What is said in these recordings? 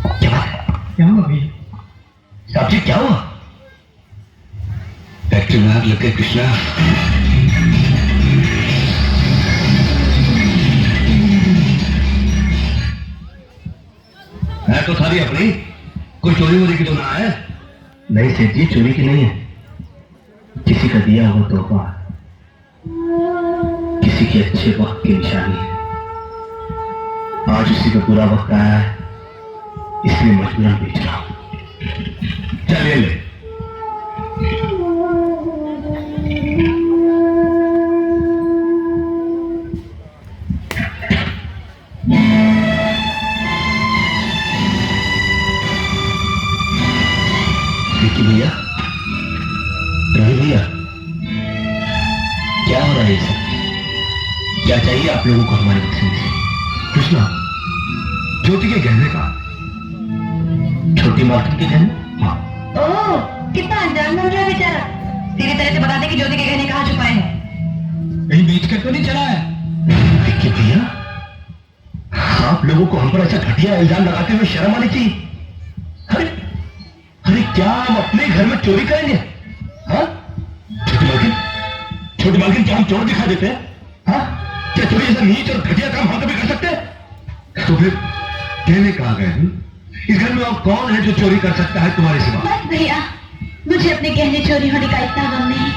क्या हुआ भैया? साहब जी क्या हुआ? फैक्ट्री में आग लग गई कृष्णा। है तो सारी अपनी, कोई चोरी वोरी की तो ना है? नहीं सेठ जी, चोरी की नहीं है, किसी का दिया हुआ तोहफा, किसी के अच्छे वक्त की निशानी है। आज उसी का बुरा वक्त आया है, इसलिए मजबूरन बेच रहा हूं। चलिए ले। विक्की भैया, रवि भैया, क्या हो रहा है ये सब? क्या चाहिए आप लोगों को हमारे बक्से में से? कृष्णा, ज्योति के गहने का। छोटी मार्केट के गहने? हाँ। ओह, कितना अनजान बन रहा है बेचारा। सीधी तरह से बता दे कि ज्योति के गहने कहाँ छुपाए हैं। कहीं बेच कर तो नहीं चला है? विक्की भैया, आप लोगों को हम पर ऐसा घटिया इल्जाम लगाते हुए शर्म आनी चाहिए। अरे क्या हम अपने घर में चोरी करेंगे? हाँ? छोटी मालकिन क्या हम चोर दिखा देते हैं? हाँ? क्या चोरी ऐसा नीच और घटिया काम हम कभी कर सकते हैं? तो फिर कहने कहा गए हैं? इस घर में और कौन है जो चोरी कर सकता है तुम्हारे सिवा? बस भैया, मुझे अपने गहने चोरी होने का इतना गम नहीं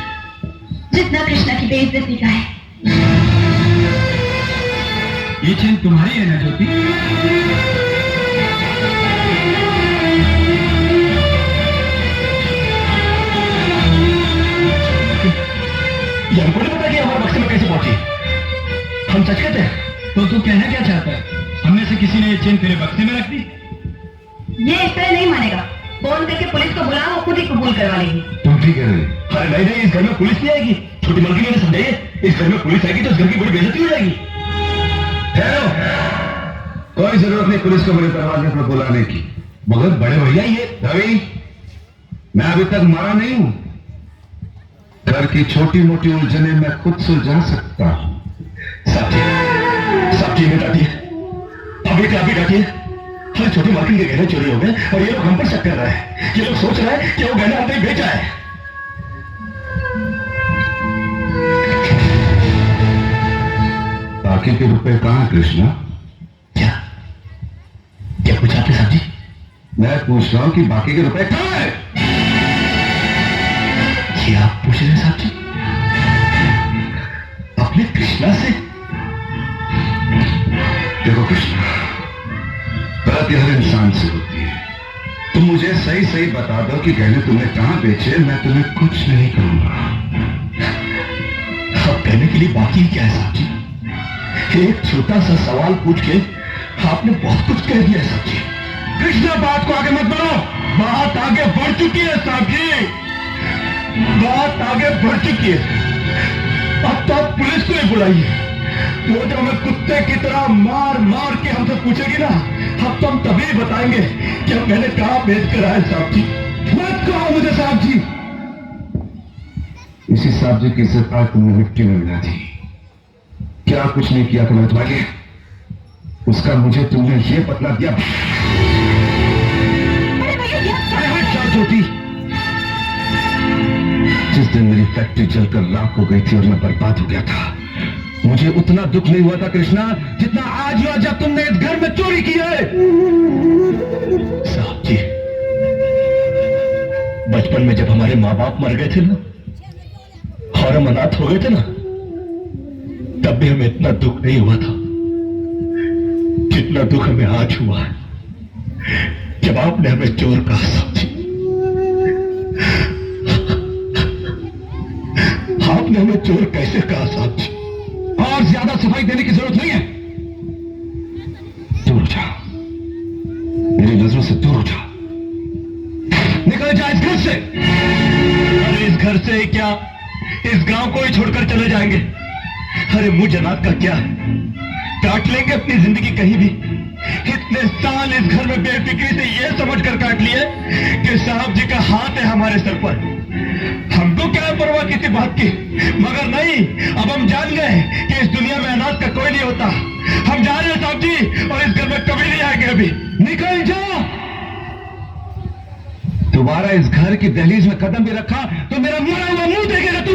जितना कृष्णा की बेइज्जती का है। ये चेन तुम्हारी है ना ज्योति? ये हमको नहीं पता कि हमारे बक्से में कैसे पहुंची। हम सच कहते हैं। तो तू कहना क्या चाहता है? हमने से किसी ने ये चेन तेरे बक्से में रख दी? ये इस तरह नहीं मानेगा। फोन करके पुलिस को बुलाओ, वो खुद ही कबूल करवा लेगी। तुम ठीक कह रहे? अरे नहीं नहीं, इस घर में पुलिस नहीं आएगी। छोटी मालकिन ने समझाइए, इस घर में पुलिस आएगी तो इस घर की बड़ी बेइज्जती हो जाएगी। ठहरो, कोई जरूरत नहीं पुलिस को मेरे दरवाजे पर बुलाने की। मगर बड़े भैया ये रवि, मैं अभी तक मारा नहीं हूं। घर की छोटी मोटी उलझने मैं खुद सुलझा सकता हूं। साहब जी ने डांटिए, अभी डांटिए। हर छोटी मालकिन के गहने चोरी हो गए और ये लोग हम पर शक कर रहे हैं। ये लोग सोच रहे हैं कि वो गहना हमने बेचा है। बाकी के रुपए कहां कृष्णा? क्या क्या पूछा आपने साहब जी? मैं पूछ रहा हूं कि बाकी के रुपए कहां है? ये आप पूछ रहे हैं साहब जी अपने कृष्णा से? देखो कृष्णा, गलती हर इंसान से होती है। तुम मुझे सही सही बता दो कि गहने तुमने कहां बेचे, मैं तुम्हें कुछ नहीं कहूंगा। अब कहने के लिए बाकी क्या है साहब जी? एक छोटा सा सवाल पूछ के आपने बहुत कुछ कह दिया साहब जी। कृष्णा, बात को आगे मत बढ़ो, बात आगे बढ़ चुकी है साहब जी, बात आगे बढ़ चुकी है। अब तो आप पुलिस को ही बुलाइए। वो जो हमें कुत्ते की तरह मार मार के हमसे पूछेगी ना, अब तो हम तभी बताएंगे कि हम मैंने कहां बेच कर आए साहब जी। मत कहो मुझे साहब जी। इसी साहब जी की इज्जत आज तुमने मिट्टी में मिला दी। क्या कुछ नहीं किया तुमने तुम्हारे लिए, उसका मुझे तुमने ये बदला दिया। ज्योति, जिस दिन मेरी फैक्ट्री जलकर राख हो गई थी और मैं बर्बाद हो गया था, मुझे उतना दुख नहीं हुआ था कृष्णा जितना आज हुआ जब तुमने इस घर में चोरी की है। साहब जी, बचपन में जब हमारे माँ बाप मर गए थे ना और हम अनाथ हो गए थे ना, तब भी हमें इतना दुख नहीं हुआ था जितना दुख हमें आज हुआ है जब आपने हमें चोर कहा साहब जी। आपने हमें चोर कैसे कहा साहब जी? और ज्यादा सफाई देने की जरूरत नहीं है। दूर हो जा, मेरी नजरों से दूर हो जा, निकल जा इस घर से। अरे इस घर से क्या, इस गांव को ही छोड़कर चले जाएंगे? अरे मुझ जनात का क्या है, काट लेंगे अपनी जिंदगी कहीं भी। इतने साल इस घर में बेफिक्री से ये समझकर काट लिए कि साहब जी का हाथ है हमारे सर पर। हमको क्या परवाह किसी बात की, मगर नहीं, अब हम जान गए कि इस दुनिया में अनाथ का कोई नहीं होता। हम जा रहे हैं साहब जी और इस घर में कभी नहीं आएंगे। अभी निकल जा। दोबारा इस घर की दहलीज में कदम भी रखा तो मेरा मरा हुआ मुंह देखेगा तू।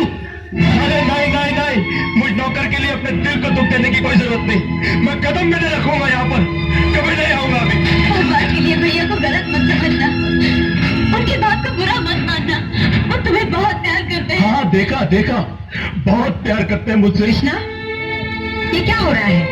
अरे नहीं नहीं नहीं, मुझ नौकर के लिए अपने दिल को दुख देने की कोई जरूरत नहीं। मैं कदम भी नहीं रखूंगा यहाँ पर, कभी नहीं आऊंगा अभी। उस बात के लिए भैया को गलत मत समझना, उनकी बात को बुरा मत मानना, वो तुम्हें बहुत प्यार करते हैं। हाँ देखा देखा, बहुत प्यार करते हैं मुझसे। कृष्णा, ये क्या हो रहा है?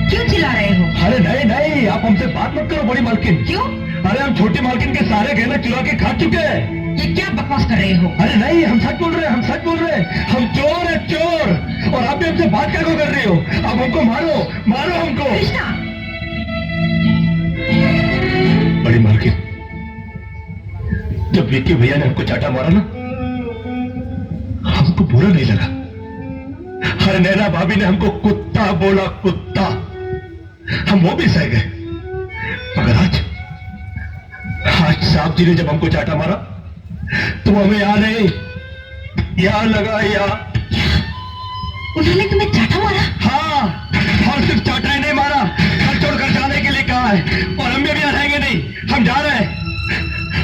क्यों चिल्ला रहे हो? अरे नहीं नहीं, आप हमसे बात मत करो बड़ी मालकिन। क्यों? अरे हम छोटी मालकिन के सारे गहने चुरा के खा चुके हैं। ये क्या बकवास कर रहे हो? अरे नहीं, हम सच बोल रहे हैं, हम सच बोल रहे हैं। हम चोर है चोर, और आप भी हमसे बात क्या कर रही हो? अब हमको मारो, मारो हमको। कृष्णा, बड़ी मालकिन, जब विक्की भैया ने हमको चाटा मारा ना, हमको बुरा नहीं लगा। अरे नैना भाभी ने हमको कुत्ता बोला, कुत्ता, हम वो भी सह गए। मगर आज साहब जी ने जब हमको चाटा मारा तो हमें याद नहीं, याद लगा या उन्होंने तुम्हें चाटा मारा? हाँ, और सिर्फ चाटा ही नहीं मारा, घर छोड़कर जाने के लिए कहा है। और हम भी अभी रहेंगे नहीं, हम जा रहे हैं।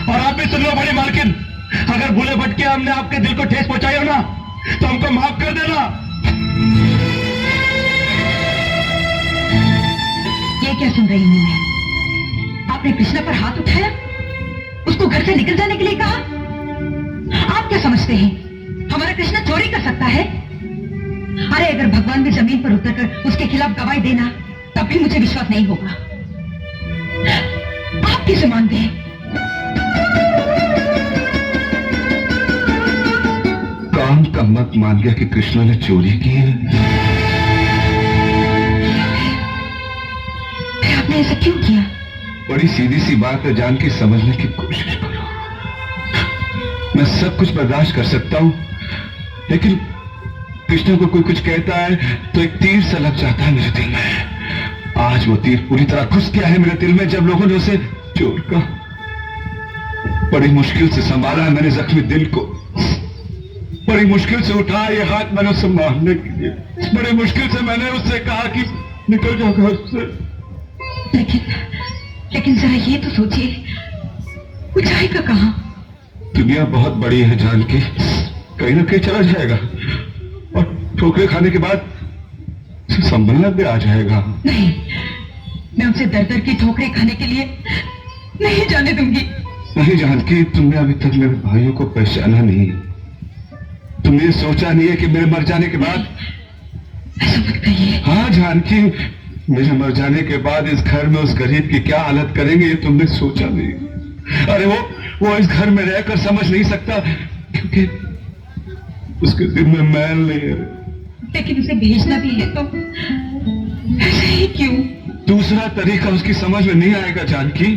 और आप भी सुन लो बड़ी मालकिन, अगर भूले भटके हमने आपके दिल को ठेस पहुंचाई हो ना, तो हमको माफ कर देना। ये क्या सुन रही हूं मैं? आपने कृष्णा पर हाथ उठाया, उसको घर से निकल जाने के लिए कहा। आप क्या समझते हैं हमारा कृष्णा चोरी कर सकता है? अरे अगर भगवान भी जमीन पर उतरकर उसके खिलाफ गवाही देना, तब भी मुझे विश्वास नहीं होगा। आप किसे मानते हैं? काम का मत मान गया कि कृष्णा ने चोरी की है। आपने ऐसा क्यों किया? बड़ी सीधी सी बात है, जान के समझने की कोशिश करो। मैं सब कुछ बर्दाश्त कर सकता हूं, लेकिन कृष्णा को कोई कुछ कहता है तो एक तीर सा लग जाता है मेरे दिल में। आज वो तीर पूरी तरह घुस गया है मेरे दिल में, जब लोगों ने उसे चोर का बड़ी मुश्किल से संभाला है मैंने जख्मी दिल को। बड़ी मुश्किल से उठाया ये हाथ मैंने उसे मारने के लिए। बड़ी मुश्किल से मैंने उससे कहा कि निकल जाओ घर से। लेकिन जरा ये तो सोचिए, वो जाएगा कहां? दुनिया बहुत बड़ी है जानकी, कहीं ना कहीं चला जाएगा, और ठोकरे खाने के बाद संभलना भी आ जाएगा। नहीं, मैं उसे दर दर की ठोकरें खाने के लिए नहीं जाने दूंगी। नहीं जानकी, तुमने अभी तक मेरे भाइयों को पहचाना नहीं। तुमने सोचा नहीं है कि मेरे मर जाने के बाद। ऐसा मत कहिए। हाँ जानकी, मेरे मर जाने के बाद इस घर में उस गरीब की क्या हालत करेंगे ये तुमने सोचा नहीं। अरे वो इस घर में रहकर समझ नहीं सकता, क्योंकि उसके दिल में मैल नहीं है। लेकिन उसे भेजना भी है तो ऐसे ही क्यों? दूसरा तरीका उसकी समझ में नहीं आएगा जानकी,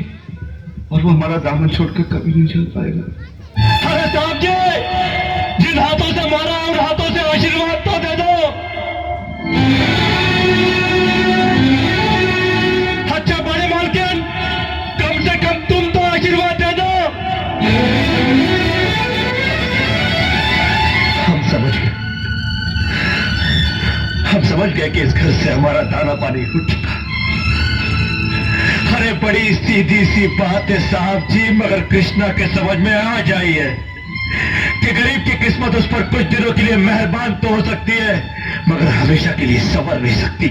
और वो हमारा दामन छोड़कर कभी नहीं चल पाएगा। अरे साहब जी, जिन हाथों से मारा उन हाथों से आशीर्वाद तो दे दो। अच्छा बड़े मालकिन, कम से कम तुम तो आशीर्वाद दे दो। हम समझ गए कि इस घर से हमारा दाना पानी उठ चुका। अरे बड़ी सीधी सी बात है साहब जी, मगर कृष्णा के समझ में आ जाई है कि गरीब की किस्मत उस पर कुछ दिनों के लिए मेहरबान तो हो सकती है, मगर हमेशा के लिए संवर नहीं सकती।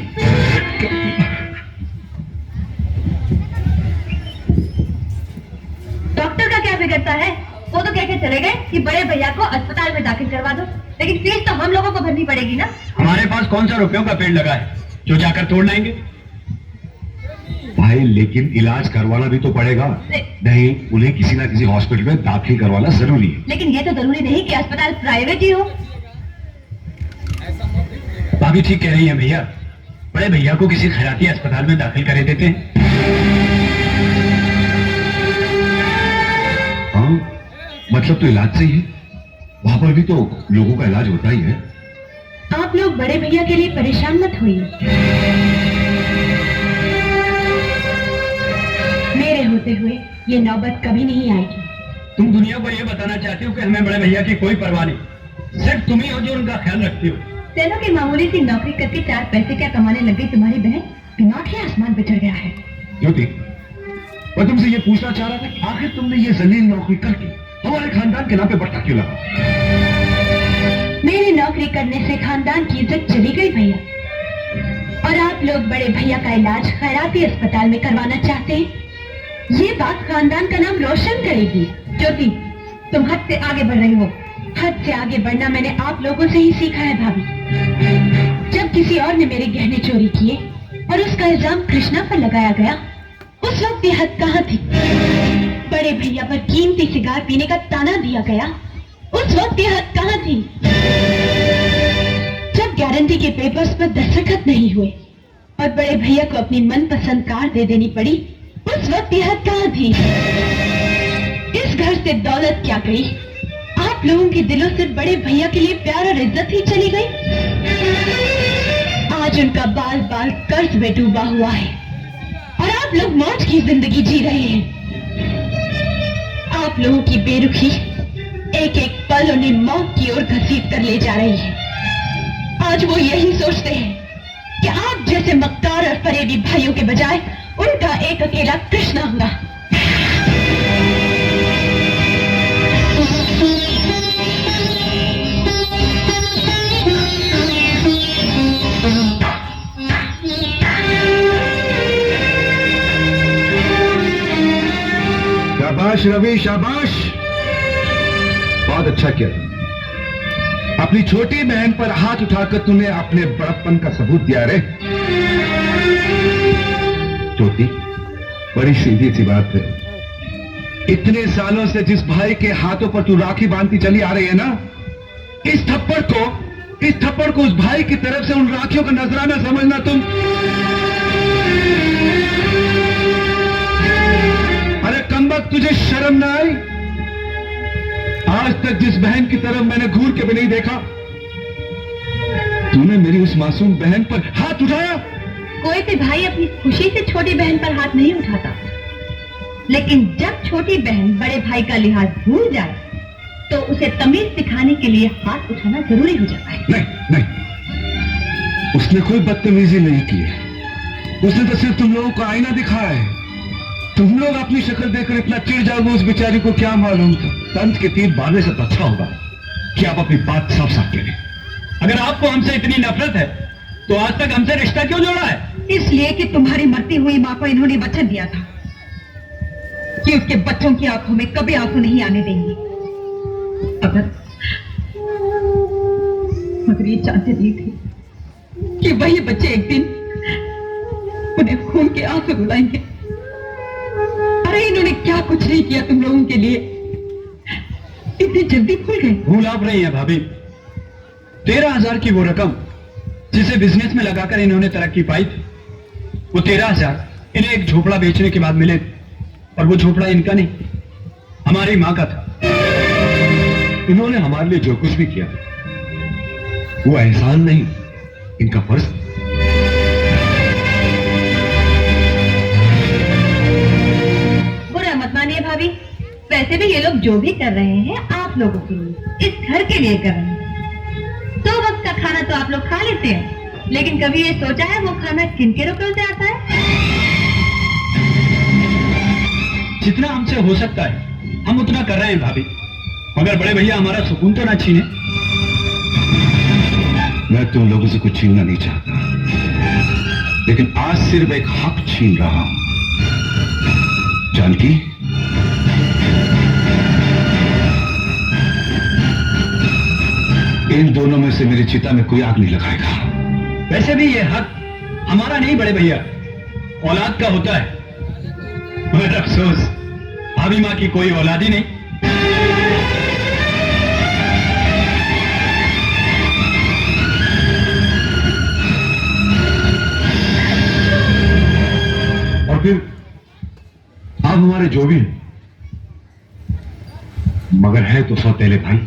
डॉक्टर का क्या बिगड़ता है? वो तो कह के चले गए कि बड़े भैया को अस्पताल में दाखिल करवा दो, लेकिन फीस तो हम लोगों को भरनी पड़ेगी ना। हमारे पास कौन सा रुपयों का पेड़ लगा है जो जाकर तोड़ लाएंगे? भाई लेकिन इलाज करवाना भी तो पड़ेगा। नहीं, उन्हें किसी ना किसी हॉस्पिटल में दाखिल करवाना जरूरी है। लेकिन ये तो जरूरी नहीं कि अस्पताल प्राइवेट ही हो। भाभी ठीक कह रही है भैया, बड़े भैया को किसी खैराती अस्पताल में दाखिल करे देते हैं। हाँ, मतलब तो इलाज सही है, वहां पर भी तो लोगों का इलाज होता ही है। आप लोग बड़े भैया के लिए परेशान मत होइए। मेरे होते हुए ये नौबत कभी नहीं आएगी। तुम दुनिया को ये बताना चाहती हो कि हमें बड़े भैया की कोई परवाह नहीं, सिर्फ तुम ही हो जो उनका ख्याल रखती हो। चलो की मामूली सी नौकरी करके 4 पैसे क्या कमाने लग गई तुम्हारी बहन, दिमाग ही आसमान पे चढ़ गया है। ज्योति, मैं तुमसे ये पूछना चाह रहा था कि आखिर तुमने ये जलील नौकरी करके हमारे खानदान के नाम पे बट्टा क्यों लगा? मेरी नौकरी करने से खानदान की इज्जत चली गई भैया, और आप लोग बड़े भैया का इलाज खैराती अस्पताल में करवाना चाहते हैं। ये बात खानदान का नाम रोशन करेगी। ज्योति, तुम हद से आगे बढ़ रही हो। हद से आगे बढ़ना मैंने आप लोगों से ही सीखा है भाभी। जब किसी और ने मेरे गहने चोरी किए और उसका इल्जाम कृष्णा पर लगाया गया, उस वक्त ये हद कहाँ थी? बड़े भैया पर कीमती सिगार पीने का ताना दिया गया, उस वक्त ये हद कहाँ थी? जब गारंटी के पेपर्स पर दस्तखत नहीं हुए और बड़े भैया को अपनी मनपसंद कार दे देनी पड़ी, उस वक्त ये हद कहाँ थी? इस घर से दौलत क्या गई? आप लोगों के दिलों से बड़े भैया के लिए प्यार और इज्जत ही चली गई। आज उनका बाल बाल कर्ज में डूबा हुआ है और आप लोग मौज की जिंदगी जी रहे हैं। आप लोगों की बेरुखी एक एक पल उन्हें मौत की ओर घसीट कर ले जा रही है। आज वो यही सोचते हैं कि आप जैसे मक्कार और फरेबी भाइयों के बजाय उनका एक अकेला कृष्णा होगा। शाबाश रवि, शाबाश, बहुत अच्छा किया। अपनी छोटी बहन पर हाथ उठाकर तूने अपने बड़प्पन का सबूत दिया रे। ज्योति, बड़ी सीधी सी बात है। इतने सालों से जिस भाई के हाथों पर तू राखी बांधती चली आ रही है ना, इस थप्पड़ को उस भाई की तरफ से उन राखियों का नजराना समझना तुम। अरे कमबख्त, तुझे शर्म ना आई? आज तक जिस बहन की तरफ मैंने घूर के भी नहीं देखा, तूने मेरी उस मासूम बहन पर हाथ उठाया। कोई भी भाई अपनी खुशी से छोटी बहन पर हाथ नहीं उठाता, लेकिन जब छोटी बहन बड़े भाई का लिहाज भूल जाए तो उसे तमीज सिखाने के लिए हाथ उठाना जरूरी हो जाता है। नहीं, उसने कोई बदतमीजी नहीं की है। उसने तो सिर्फ तुम लोगों को आईना दिखाया है। तुम लोग अपनी शक्ल देखकर इतना चिढ़ जाओगे, उस बेचारी को क्या मालूम था तंज के तीर बांधने से तो अच्छा होगा कि आप अपनी बात साफ साफ कह दें। अगर आपको हमसे इतनी नफरत है तो आज तक हमसे रिश्ता क्यों जोड़ा है? इसलिए कि तुम्हारी मरती हुई माँ को इन्होंने वचन दिया था कि उसके बच्चों की आंखों में कभी आंसू नहीं आने देंगी। मगर ये चाहते नहीं थे कि वही बच्चे एक दिन उन्हें खून के आंसू रुलाएंगे। अरे इन्होंने क्या कुछ नहीं किया तुम लोगों के लिए, इतनी जल्दी भूल गए। भूल आप रही है भाभी। 13,000 की वो रकम जिसे बिजनेस में लगाकर इन्होंने तरक्की पाई थी, वो 13,000 इन्हें एक झोपड़ा बेचने के बाद मिले। और वो झोपड़ा इनका नहीं, हमारी माँ का था। इन्होंने हमारे लिए जो कुछ भी किया वो एहसान नहीं, इनका फर्ज। बुरा मत मानिए भाभी, वैसे भी ये लोग जो भी कर रहे हैं आप लोगों के लिए, इस घर के लिए कर रहे हैं। 2 वक्त का खाना तो आप लोग खा लेते हैं, लेकिन कभी ये सोचा है वो खाना किनके रुपयों से आता है? जितना हमसे हो सकता है हम उतना कर रहे हैं भाभी, मगर बड़े भैया हमारा सुकून तो ना छीने। मैं तुम लोगों से कुछ छीनना नहीं चाहता, लेकिन आज सिर्फ एक हक छीन रहा हूं। जानकी, इन दोनों में से मेरी चिता में कोई आग नहीं लगाएगा। वैसे भी ये हक हमारा नहीं बड़े भैया, औलाद का होता है। मगर अफसोस भाभी माँ की कोई औलाद ही नहीं। और फिर आप हमारे जो भी हैं, मगर है तो सौतेले भाई।